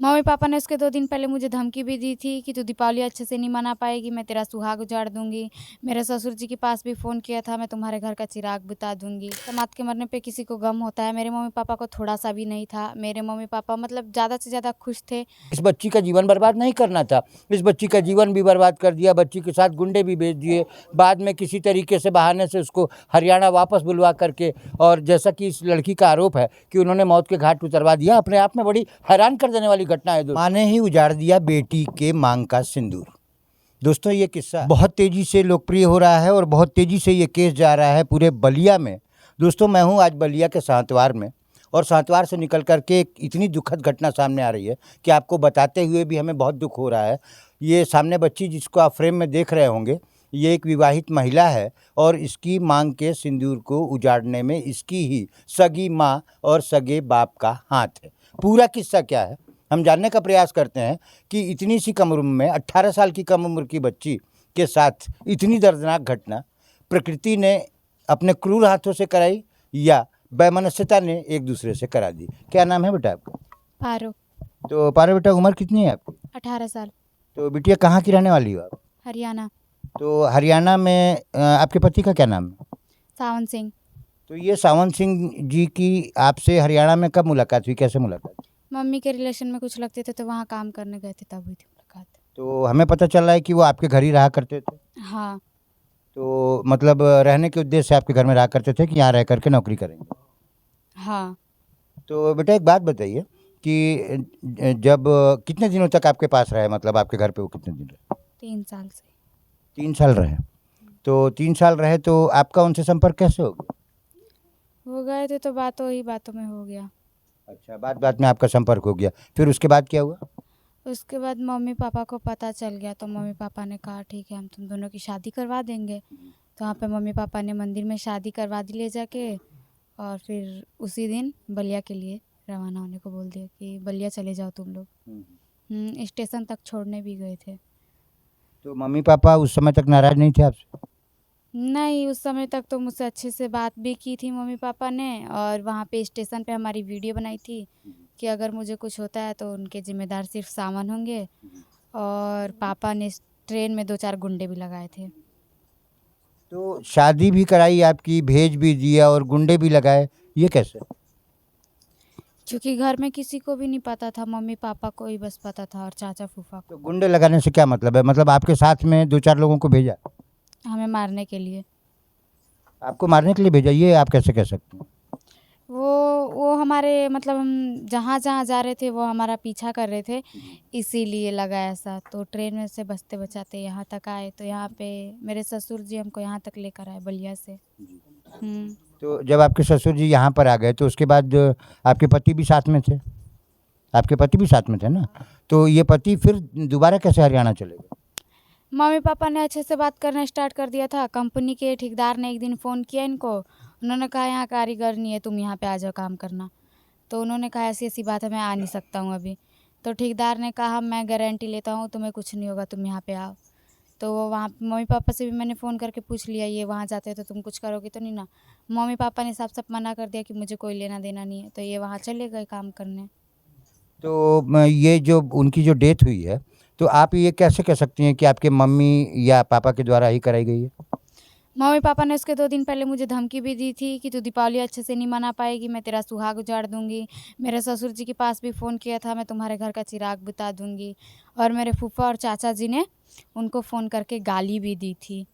Mummy papa ने उसके 2 दिन पहले मुझे धमकी भी दी थी कि तू दीपावली अच्छे से नहीं मना पाएगी, मैं तेरा सुहाग उजाड़ दूँगी। मेरे ससुर जी के पास भी फ़ोन किया था, मैं तुम्हारे घर का चिराग बुता दूँगी। दामाद के मरने पे किसी को गम होता है, मेरे मम्मी पापा को थोड़ा-सा भी नहीं था। मेरे मम्मी पापा मतलब ज़्यादा से ज़्यादा खुश थे। इस बच्ची का जीवन बर्बाद नहीं करना था। इस बच्ची का जीवन भी बर्बाद कर दिया, बच्ची के साथ गुंडे भी भेज दिए। बाद में किसी तरीके से बहाने से उसको हरियाणा वापस बुलवा करके, और जैसा कि इस लड़की का आरोप है कि उन्होंने मौत के घाट उतरवा दिया, अपने आप में बड़ी हैरान कर देने वाली घटना है। माँ ने ही उजाड़ दिया बेटी के मांग का सिंदूर। दोस्तों, ये किस्सा बहुत तेजी से लोकप्रिय हो रहा है और बहुत तेजी से ये केस जा रहा है पूरे बलिया में। दोस्तों, मैं हूँ आज बलिया के सांतवार में, और सांतवार से निकल करके एक इतनी दुखद घटना सामने आ रही है कि आपको बताते हुए भी हमें बहुत दुख हो रहा है। ये सामने बच्ची जिसको आप फ्रेम में देख रहे होंगे, ये एक विवाहित महिला है, और इसकी मांग के सिंदूर को उजाड़ने में इसकी ही सगी माँ और सगे बाप का हाथ है। पूरा किस्सा क्या है हम जानने का प्रयास करते हैं कि इतनी सी कम उम्र में 18 साल की कम उम्र की बच्ची के साथ इतनी दर्दनाक घटना प्रकृति ने अपने क्रूर हाथों से कराई या वैमनस्यता ने एक दूसरे से करा दी। क्या नाम है बेटा आपका? पारो। तो पारो बेटा, उम्र कितनी है आपकी? 18 साल। तो बिटिया, कहाँ की रहने वाली हो आप? हरियाणा। तो हरियाणा में आपके पति का क्या नाम है? सावन सिंह। तो ये सावन सिंह जी की आपसे हरियाणा में कब मुलाकात हुई, कैसे मुलाकात हुई? मम्मी के रिलेशन में कुछ लगते थे तो वहाँ काम करने गए थे, तब हुई थी मुलाकात। तो हमें पता चल रहा है कि वो आपके घर ही रहा करते थे। हाँ। तो मतलब रहने के उद्देश्य से आपके घर में रहा करते थे कि यहाँ रह करके नौकरी करेंगे? हाँ। तो बेटा, एक बात बताइए कि जब कितने दिनों तक आपके पास रहे, मतलब आपके घर पे वो कितने दिन रहे? 3 साल से। 3 साल रहे। तो 3 साल रहे तो आपका उनसे संपर्क कैसे हो गया? वो गए थे तो बातों ही बातों में हो गया। अच्छा, बात बात में आपका संपर्क हो गया। फिर उसके बाद क्या हुआ? उसके बाद मम्मी पापा को पता चल गया तो मम्मी पापा ने कहा ठीक है, हम तुम दोनों की शादी करवा देंगे। तो वहाँ पे मम्मी पापा ने मंदिर में शादी करवा दी ले जाके, और फिर उसी दिन बलिया के लिए रवाना होने को बोल दिया कि बलिया चले जाओ तुम लोग। स्टेशन तक छोड़ने भी गए थे। तो मम्मी पापा उस समय तक नाराज नहीं थे आपसे? नहीं, उस समय तक तो मुझसे अच्छे से बात भी की थी मम्मी पापा ने, और वहाँ पे स्टेशन पे हमारी वीडियो बनाई थी कि अगर मुझे कुछ होता है तो उनके ज़िम्मेदार सिर्फ सावन होंगे। और पापा ने ट्रेन में 2-4 गुंडे भी लगाए थे। तो शादी भी कराई आपकी, भेज भी दिया और गुंडे भी लगाए, ये कैसे? क्योंकि घर में किसी को भी नहीं पता था, मम्मी पापा को ही बस पता था और चाचा फूफा तो को। गुंडे लगाने से क्या मतलब है? मतलब आपके साथ में 2-4 लोगों को भेजा? हमें मारने के लिए। आपको मारने के लिए भेजा, ये आप कैसे कह सकते हैं? वो हमारे मतलब हम जहाँ-जहाँ जा रहे थे वो हमारा पीछा कर रहे थे, इसीलिए लगा ऐसा। तो ट्रेन में से बचते बचाते यहाँ तक आए, तो यहाँ पे मेरे ससुर जी हमको यहाँ तक लेकर आए बलिया से। तो जब आपके ससुर जी यहाँ पर आ गए तो उसके बाद आपके पति भी साथ में थे? आपके पति भी साथ में थे ना? तो ये पति फिर दोबारा कैसे हरियाणा चले गए? मम्मी पापा ने अच्छे से बात करना स्टार्ट कर दिया था। कंपनी के ठेकेदार ने एक दिन फ़ोन किया इनको, उन्होंने कहा यहाँ कारीगर नहीं है, तुम यहाँ पे आ जाओ काम करना। तो उन्होंने कहा ऐसी-ऐसी बात है, मैं आ नहीं सकता हूँ अभी। तो ठेकेदार ने कहा मैं गारंटी लेता हूँ तुम्हें कुछ नहीं होगा, तुम यहाँ पे आओ। तो वो वहाँ मम्मी पापा से भी मैंने फ़ोन करके पूछ लिया, ये वहाँ जाते तो तुम कुछ करोगे तो नहीं ना? मम्मी पापा ने साफ-साफ मना कर दिया कि मुझे कोई लेना-देना नहीं है, तो ये वहाँ चले गए काम करने। तो ये जो उनकी जो डेथ हुई है, तो आप ये कैसे कह सकती हैं कि आपके मम्मी या पापा के द्वारा ही कराई गई है? मम्मी पापा ने उसके 2 दिन पहले मुझे धमकी भी दी थी कि तू दीपावली अच्छे से नहीं मना पाएगी, मैं तेरा सुहाग उजाड़ दूँगी। मेरे ससुर जी के पास भी फ़ोन किया था, मैं तुम्हारे घर का चिराग बुता दूँगी। और मेरे फूफा और चाचा जी ने उनको फ़ोन करके गाली भी दी थी।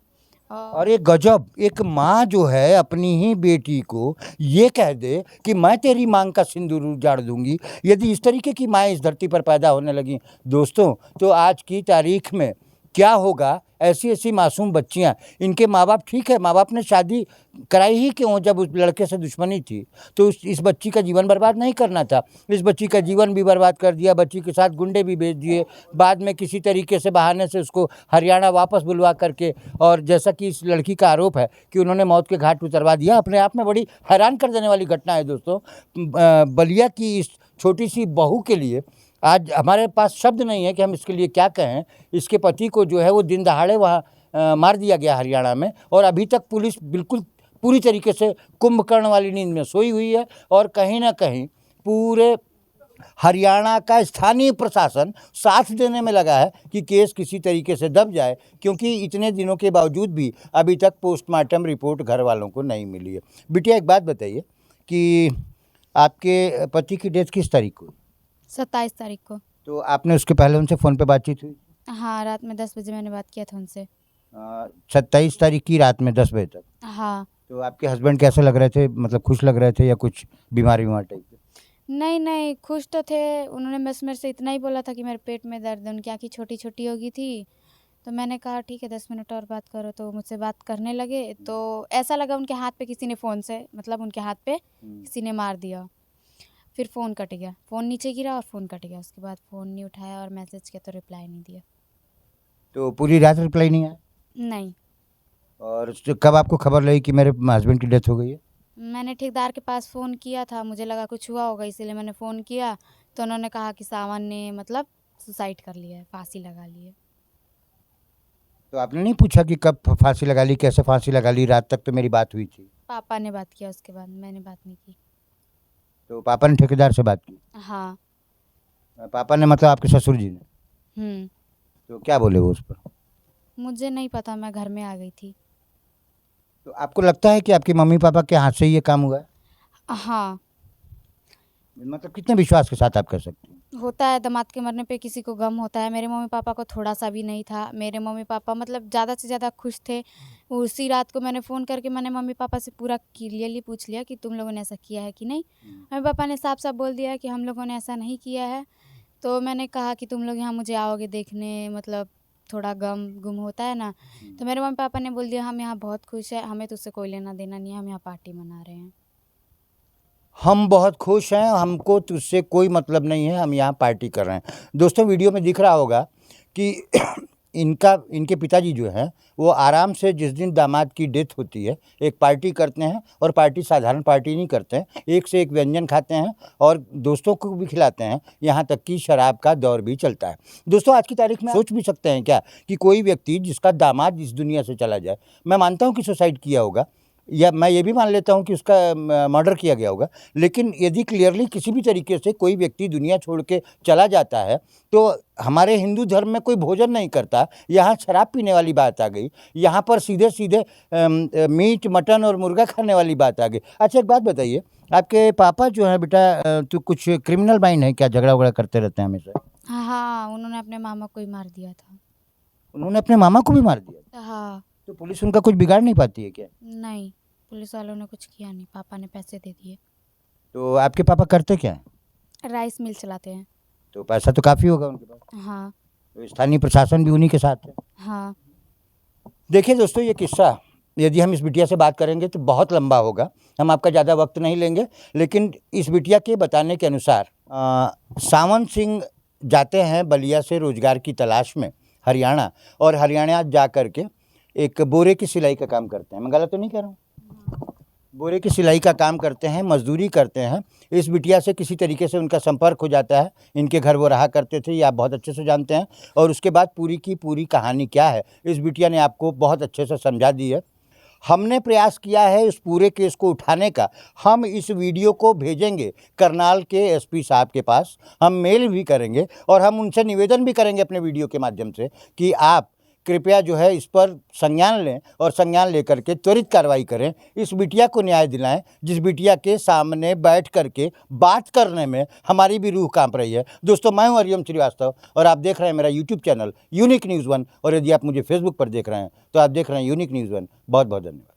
अरे गजब! एक माँ जो है अपनी ही बेटी को ये कह दे कि मैं तेरी माँग का सिंदूर उजाड़ दूँगी। यदि इस तरीके की माएँ इस धरती पर पैदा होने लगीं दोस्तों, तो आज की तारीख में क्या होगा? ऐसी-ऐसी मासूम बच्चियाँ, इनके माँ-बाप, ठीक है, माँ-बाप ने शादी कराई ही क्यों जब उस लड़के से दुश्मनी थी? तो इस बच्ची का जीवन बर्बाद नहीं करना था। इस बच्ची का जीवन भी बर्बाद कर दिया, बच्ची के साथ गुंडे भी भेज दिए। बाद में किसी तरीके से बहाने से उसको हरियाणा वापस बुलवा करके, और जैसा कि इस लड़की का आरोप है कि उन्होंने मौत के घाट उतरवा दिया, अपने आप में बड़ी हैरान कर देने वाली घटना है दोस्तों। बलिया की इस छोटी-सी बहू के लिए आज हमारे पास शब्द नहीं है कि हम इसके लिए क्या कहें। इसके पति को जो है वो दिन दहाड़े वहाँ मार दिया गया हरियाणा में, और अभी तक पुलिस बिल्कुल पूरी तरीके से कुंभकर्ण वाली नींद में सोई हुई है, और कहीं न कहीं पूरे हरियाणा का स्थानीय प्रशासन साथ देने में लगा है कि केस किसी तरीके से दब जाए, क्योंकि इतने दिनों के बावजूद भी अभी तक पोस्टमार्टम रिपोर्ट घर वालों को नहीं मिली है। बिटिया एक बात बताइए कि आपके पति की डेथ किस तारीख को हुई? 27 तारीख को। तो आपने उसके पहले उनसे फ़ोन पे बातचीत हुई? हाँ, रात में 10 बजे मैंने बात किया था उनसे। 27 तारीख की रात में 10 बजे तक। हाँ। तो आपके हस्बैंड कैसे लग रहे थे, मतलब खुश लग रहे थे या कुछ बीमार टाइप के? नहीं, खुश तो थे। उन्होंने बस मेरे से इतना ही बोला था कि मेरे पेट में दर्द है। उनकी आँखें छोटी-छोटी हो गई थी, तो मैंने कहा ठीक है 10 मिनट और बात करो, तो मुझसे बात करने लगे। तो ऐसा लगा उनके हाथ पे किसी ने फ़ोन से, मतलब उनके हाथ पे किसी ने मार दिया। फिर फ़ोन कट गया, फ़ोन नीचे गिरा और फ़ोन कट गया। उसके बाद फ़ोन नहीं उठाया और मैसेज किया तो रिप्लाई नहीं दिया। तो पूरी रात रिप्लाई नहीं आया? नहीं। और कब आपको खबर लगी कि मेरे हस्बैंड की डेथ हो गई है? मैंने ठेकेदार के पास फ़ोन किया था, मुझे लगा कुछ हुआ होगा इसीलिए मैंने फ़ोन किया, तो उन्होंने कहा कि सावन ने मतलब सुसाइड कर लिया है, फांसी लगा ली है। तो आपने नहीं पूछा कि कब फांसी लगा ली, कैसे फांसी लगा ली? रात तक तो मेरी बात हुई थी। पापा ने बात किया, उसके बाद मैंने बात नहीं की। तो पापा ने ठेकेदार से बात की? हाँ। पापा ने मतलब आपके ससुर जी ने? हुँ। तो क्या बोले वो उस पर? मुझे नहीं पता, मैं घर में आ गई थी। तो आपको लगता है कि आपके मम्मी पापा के हाथ से ही ये काम हुआ है? हाँ। मतलब कितने विश्वास के साथ आप कर सकते हैं? होता है, दामाद के मरने पे किसी को गम होता है। मेरे मम्मी-पापा को थोड़ा-सा भी नहीं था। मेरे मम्मी-पापा मतलब ज़्यादा से ज़्यादा खुश थे। उसी रात को मैंने फ़ोन करके मैंने मम्मी-पापा से पूरा क्लियरली पूछ लिया कि तुम लोगों ने ऐसा किया है कि नहीं? मम्मी-पापा ने साफ-साफ बोल दिया है कि हम लोगों ने ऐसा नहीं किया है। तो मैंने कहा कि तुम लोग यहाँ मुझे आओगे देखने, मतलब थोड़ा गुम होता है ना? तो मेरे मम्मी-पापा ने बोल दिया हम यहाँ बहुत खुश हैं, हमें तुझसे कोई लेना-देना नहीं है, हम यहाँ पार्टी मना रहे हैं। हम बहुत खुश हैं, हमको तुझसे कोई मतलब नहीं है, हम यहाँ पार्टी कर रहे हैं। दोस्तों वीडियो में दिख रहा होगा कि इनके पिताजी जो हैं वो आराम से जिस दिन दामाद की डेथ होती है एक पार्टी करते हैं, और पार्टी साधारण पार्टी नहीं करते हैं, एक से एक व्यंजन खाते हैं और दोस्तों को भी खिलाते हैं, यहाँ तक कि शराब का दौर भी चलता है। दोस्तों आज की तारीख में सोच भी सकते हैं क्या कि कोई व्यक्ति जिसका दामाद इस दुनिया से चला जाए, मैं मानता हूँ कि सुसाइड किया होगा, या मैं ये भी मान लेता हूँ कि उसका मर्डर किया गया होगा, लेकिन यदि क्लियरली किसी भी तरीके से कोई व्यक्ति दुनिया छोड़ के चला जाता है तो हमारे हिंदू धर्म में कोई भोजन नहीं करता। यहाँ शराब पीने वाली बात आ गई, यहाँ पर सीधे सीधे मीट मटन और मुर्गा खाने वाली बात आ गई। अच्छा एक बात बताइए, आपके पापा जो है बेटा तो कुछ क्रिमिनल माइंड है क्या, झगड़ा वगड़ा करते रहते हैं हमेशा? हाँ, उन्होंने अपने मामा को ही मार दिया था। उन्होंने अपने मामा को भी मार दिया? हाँ। तो पुलिस उनका कुछ बिगाड़ नहीं पाती है क्या? नहीं, पुलिस वालों ने कुछ किया नहीं, पापा ने पैसे दे दिए। तो आपके पापा करते क्या हैं? राइस मिल चलाते हैं। तो पैसा तो काफ़ी होगा उनके पास। हाँ। तो स्थानीय प्रशासन भी उन्हीं के साथ है। हाँ। देखिए दोस्तों ये किस्सा यदि हम इस बिटिया से बात करेंगे तो बहुत लंबा होगा, हम आपका ज़्यादा वक्त नहीं लेंगे, लेकिन इस बिटिया के बताने के अनुसार सावन सिंह जाते हैं बलिया से रोजगार की तलाश में हरियाणा, और हरियाणा जा कर के एक बोरे की सिलाई का काम करते हैं। मैं गलत तो नहीं कह रहा हूँ? बोरे की सिलाई का काम करते हैं, मजदूरी करते हैं। इस बिटिया से किसी तरीके से उनका संपर्क हो जाता है, इनके घर वो रहा करते थे, ये आप बहुत अच्छे से जानते हैं, और उसके बाद पूरी की पूरी कहानी क्या है इस बिटिया ने आपको बहुत अच्छे से समझा दी है। हमने प्रयास किया है इस पूरे केस को उठाने का, हम इस वीडियो को भेजेंगे करनाल के एसपी साहब के पास, हम मेल भी करेंगे और हम उनसे निवेदन भी करेंगे अपने वीडियो के माध्यम से कि आप कृपया जो है इस पर संज्ञान लें और संज्ञान लेकर के त्वरित कार्रवाई करें, इस बिटिया को न्याय दिलाएं जिस बिटिया के सामने बैठ करके बात करने में हमारी भी रूह कांप रही है। दोस्तों मैं हूं हरिओम श्रीवास्तव और आप देख रहे हैं मेरा यूट्यूब चैनल यूनिक न्यूज़ 1, और यदि आप मुझे फेसबुक पर देख रहे हैं तो आप देख रहे हैं यूनिक न्यूज़ 1। बहुत बहुत धन्यवाद।